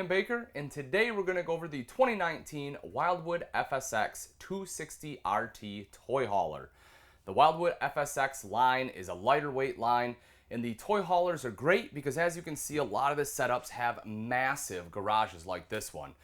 Baker, and today we're going to go over the 2019 Wildwood FSX 260RT toy hauler. The Wildwood FSX line is a lighter weight line, and the toy haulers are great because, as you can see, a lot of the setups have massive garages like this one.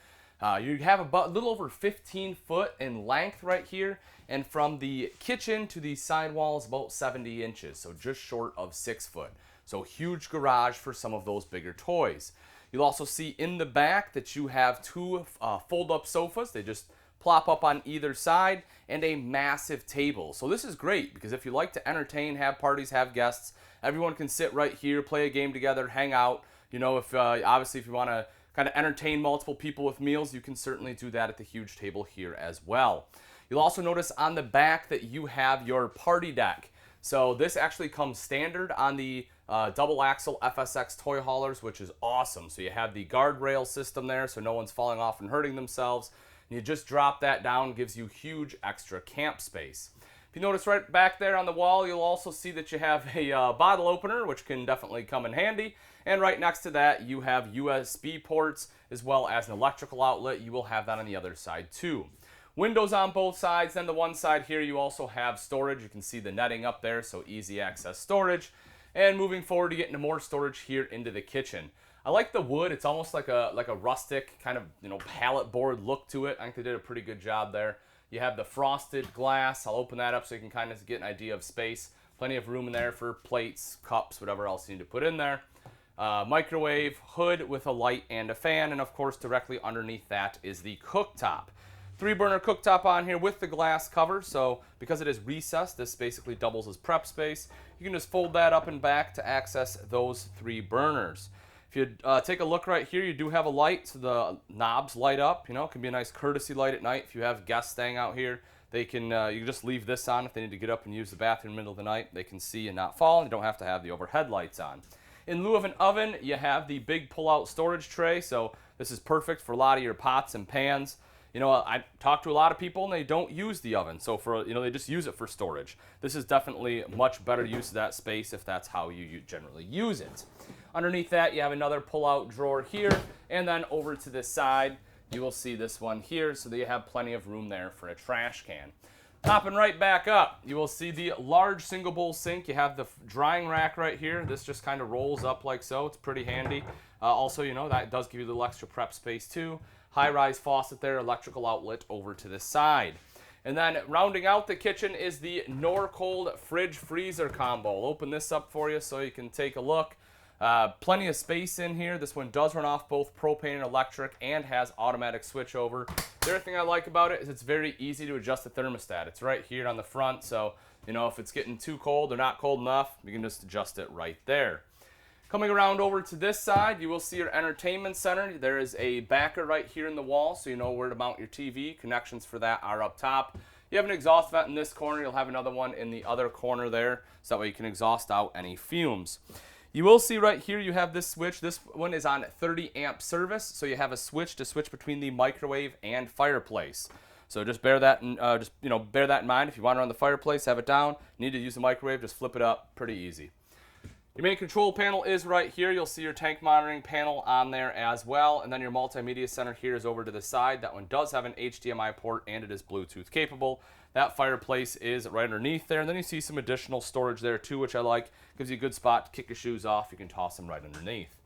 You have about a little over 15 foot in length right here, and from the kitchen to the sidewall is about 70 inches, so just short of 6 foot. So huge garage for some of those bigger toys. You'll also see in the back that you have two fold-up sofas. They just plop up on either side, and a massive table. So this is great because if you like to entertain, have parties, have guests, everyone can sit right here, play a game together, hang out. You know, if obviously if you want to kind of entertain multiple people with meals, you can certainly do that at the huge table here as well. You'll also notice on the back that you have your party deck. So this actually comes standard on the double axle FSX toy haulers, which is awesome. So you have the guardrail system there so no one's falling off and hurting themselves. And you just drop that down, gives you huge extra camp space. If you notice right back there on the wall, you'll also see that you have a bottle opener, which can definitely come in handy. And right next to that, you have USB ports as well as an electrical outlet. You will have that on the other side too. Windows on both sides. Then the one side here, you also have storage. You can see the netting up there, so easy access storage. And moving forward to get into more storage here into the kitchen. I like the wood. It's almost like a rustic kind of, pallet board look to it. I think they did a pretty good job there. You have the frosted glass. I'll open that up so you can kind of get an idea of space. Plenty of room in there for plates, cups, whatever else you need to put in there. Microwave, hood with a light and a fan, and of course directly underneath that is the cooktop. 3-burner cooktop on here with the glass cover, so because it is recessed, this basically doubles as prep space. You can just fold that up and back to access those 3 burners. If you take a look right here, you do have a light, so the knobs light up. It can be a nice courtesy light at night. If you have guests staying out here, they can you can just leave this on if they need to get up and use the bathroom in the middle of the night. They can see and not fall, and you don't have to have the overhead lights on. In lieu of an oven, you have the big pull-out storage tray, so this is perfect for a lot of your pots and pans. I talk to a lot of people and they don't use the oven, so they just use it for storage. This is definitely much better use of that space if that's how you generally use it. Underneath that, you have another pull-out drawer here, and then over to this side, you will see this one here, so that you have plenty of room there for a trash can. Popping right back up, you will see the large single bowl sink. You have the drying rack right here. This just kind of rolls up like so. It's pretty handy. Also, that does give you a little extra prep space too. High-rise faucet there, electrical outlet over to the side. And then rounding out the kitchen is the Norcold fridge freezer combo. I'll open this up for you so you can take a look. Plenty of space in here. This one does run off both propane and electric and has automatic switchover. The other thing I like about it is it's very easy to adjust the thermostat. It's right here on the front, so if it's getting too cold or not cold enough, you can just adjust it right there. Coming around over to this side, you will see your entertainment center. There is a backer right here in the wall, so you know where to mount your TV. Connections for that are up top. You have an exhaust vent in this corner. You'll have another one in the other corner there, so that way you can exhaust out any fumes. You will see right here you have this switch. This one is on 30 amp service, so you have a switch to switch between the microwave and fireplace. So just bear that in, bear that in mind. If you want it on the fireplace, have it down. You need to use the microwave, just flip it up. Pretty easy. Your main control panel is right here. You'll see your tank monitoring panel on there as well. And then your multimedia center here is over to the side. That one does have an HDMI port and it is Bluetooth capable. That fireplace is right underneath there. And then you see some additional storage there too, which I like. Gives you a good spot to kick your shoes off. You can toss them right underneath.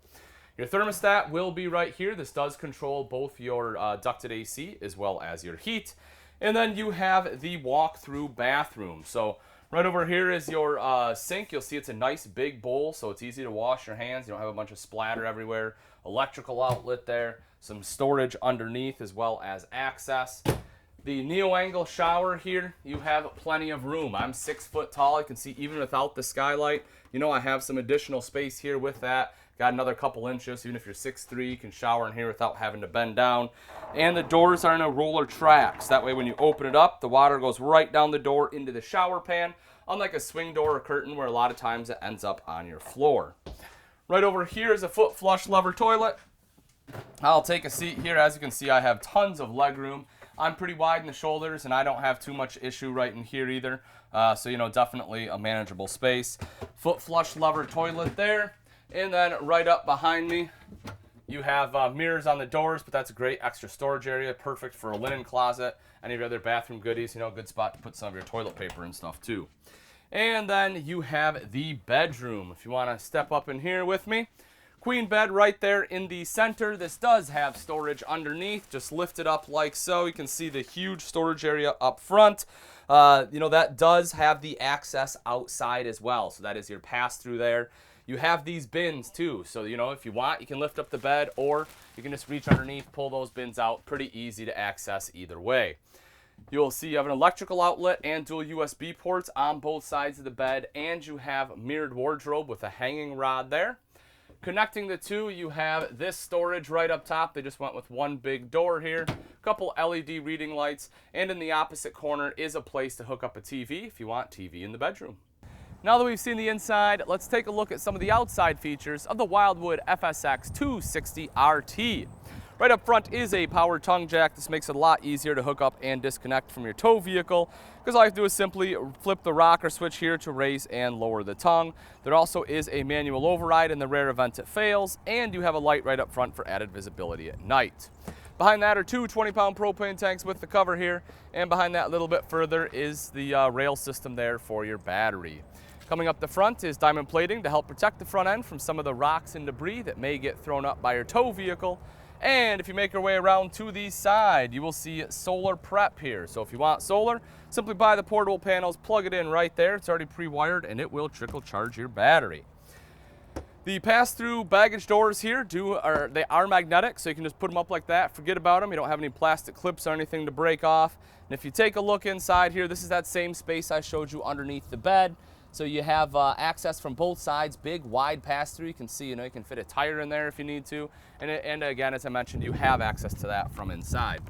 Your thermostat will be right here. This does control both your ducted AC as well as your heat. And then you have the walk-through bathroom. So right over here is your sink. You'll see it's a nice big bowl, so it's easy to wash your hands. You don't have a bunch of splatter everywhere. Electrical outlet there. Some storage underneath as well as access. The neo-angle shower here, you have plenty of room. I'm 6 foot tall. You can see even without the skylight, I have some additional space here with that. Got another couple inches. Even if you're 6'3", you can shower in here without having to bend down. And the doors are in a roller track. So that way when you open it up, the water goes right down the door into the shower pan, unlike a swing door or curtain where a lot of times it ends up on your floor. Right over here is a foot flush lever toilet. I'll take a seat here. As you can see, I have tons of leg room. I'm pretty wide in the shoulders, and I don't have too much issue right in here either. So, definitely a manageable space. Foot flush lever toilet there. And then right up behind me, You have mirrors on the doors, but that's a great extra storage area, perfect for a linen closet, any of your other bathroom goodies, you know, good spot to put some of your toilet paper and stuff too. And then you have the bedroom. If you want to step up in here with me, queen bed right there in the center. This does have storage underneath. Just lift it up like so. You can see the huge storage area up front. You know, that does have the access outside as well. So that is your pass through there. You have these bins too. So, you know, if you want, you can lift up the bed, or you can just reach underneath, pull those bins out. Pretty easy to access either way. You'll see you have an electrical outlet and dual USB ports on both sides of the bed, and you have mirrored wardrobe with a hanging rod there. Connecting the two, you have this storage right up top. They just went with one big door here, a couple LED reading lights, and in the opposite corner is a place to hook up a TV if you want TV in the bedroom. Now that we've seen the inside, let's take a look at some of the outside features of the Wildwood FSX 260RT. Right up front is a power tongue jack. This makes it a lot easier to hook up and disconnect from your tow vehicle, because all you have to do is simply flip the rocker switch here to raise and lower the tongue. There also is a manual override in the rare event it fails, and you have a light right up front for added visibility at night. Behind that are two 20-pound propane tanks with the cover here, and behind that a little bit further is the rail system there for your battery. Coming up the front is diamond plating to help protect the front end from some of the rocks and debris that may get thrown up by your tow vehicle. And if you make your way around to the side, you will see solar prep here. So if you want solar, simply buy the portable panels, plug it in right there. It's already pre-wired, and it will trickle charge your battery. The pass-through baggage doors here they are magnetic, so you can just put them up like that. Forget about them. You don't have any plastic clips or anything to break off. And if you take a look inside here, this is that same space I showed you underneath the bed. So you have access from both sides, big wide pass-through. You can see, you know, you can fit a tire in there if you need to. And again, as I mentioned, you have access to that from inside.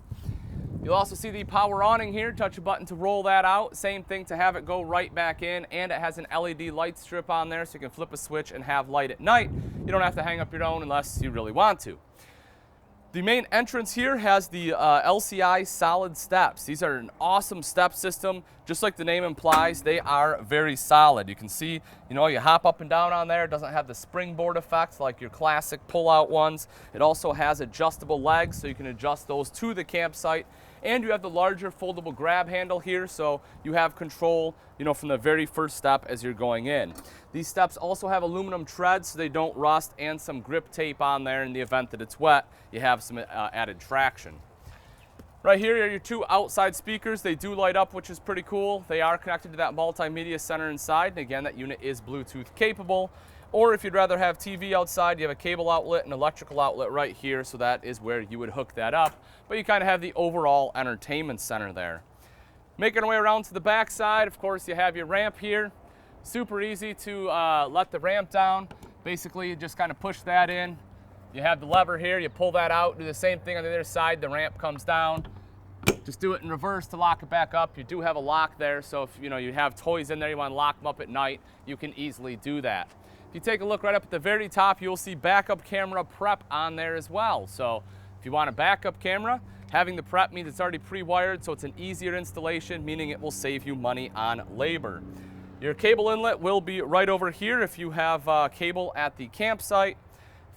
You'll also see the power awning here. Touch a button to roll that out. Same thing to have it go right back in, and it has an LED light strip on there, so you can flip a switch and have light at night. You don't have to hang up your own unless you really want to. The main entrance here has the LCI solid steps. These are an awesome step system. Just like the name implies, they are very solid. You can see, you know, you hop up and down on there. It doesn't have the springboard effect like your classic pull-out ones. It also has adjustable legs, so you can adjust those to the campsite. And you have the larger foldable grab handle here, so you have control, you know, from the very first step as you're going in. These steps also have aluminum treads so they don't rust, and some grip tape on there in the event that it's wet. You have some added traction. Right here are your two outside speakers. They do light up, which is pretty cool. They are connected to that multimedia center inside, and again, that unit is Bluetooth capable. Or if you'd rather have TV outside, you have a cable outlet and electrical outlet right here, so that is where you would hook that up. But you kind of have the overall entertainment center there. Making our way around to the back side, of course, you have your ramp here. Super easy to let the ramp down. Basically, you just kind of push that in. You have the lever here, you pull that out, do the same thing on the other side, the ramp comes down. Just do it in reverse to lock it back up. You do have a lock there, so if you have toys in there, you want to lock them up at night, you can easily do that. If you take a look right up at the very top, you'll see backup camera prep on there as well. So if you want a backup camera, having the prep means it's already pre-wired, so it's an easier installation, meaning it will save you money on labor. Your cable inlet will be right over here if you have cable at the campsite.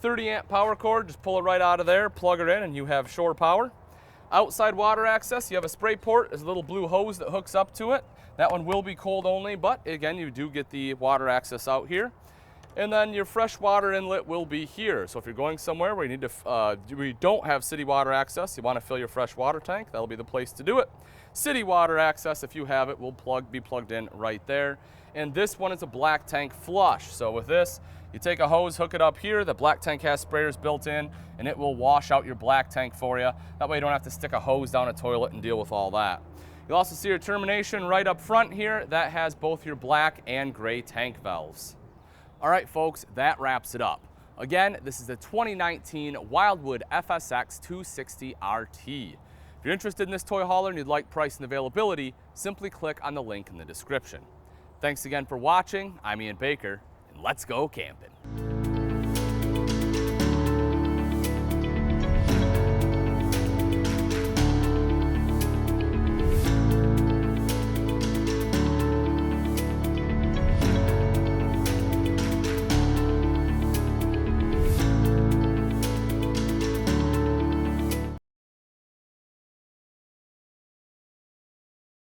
30 amp power cord, just pull it right out of there, plug it in, and you have shore power. Outside water access, you have a spray port. There's a little blue hose that hooks up to it. That one will be cold only, but again, you do get the water access out here. And then your fresh water inlet will be here. So if you're going somewhere where you need to, we don't have city water access, you want to fill your fresh water tank, that'll be the place to do it. City water access, if you have it, will be plugged in right there. And this one is a black tank flush. So with this, you take a hose, hook it up here. The black tank has sprayers built in, and it will wash out your black tank for you. That way you don't have to stick a hose down a toilet and deal with all that. You'll also see your termination right up front here. That has both your black and gray tank valves. All right, folks, that wraps it up. Again, this is the 2019 Wildwood FSX 260RT. If you're interested in this toy hauler and you'd like price and availability, simply click on the link in the description. Thanks again for watching. I'm Ian Baker, and let's go camping.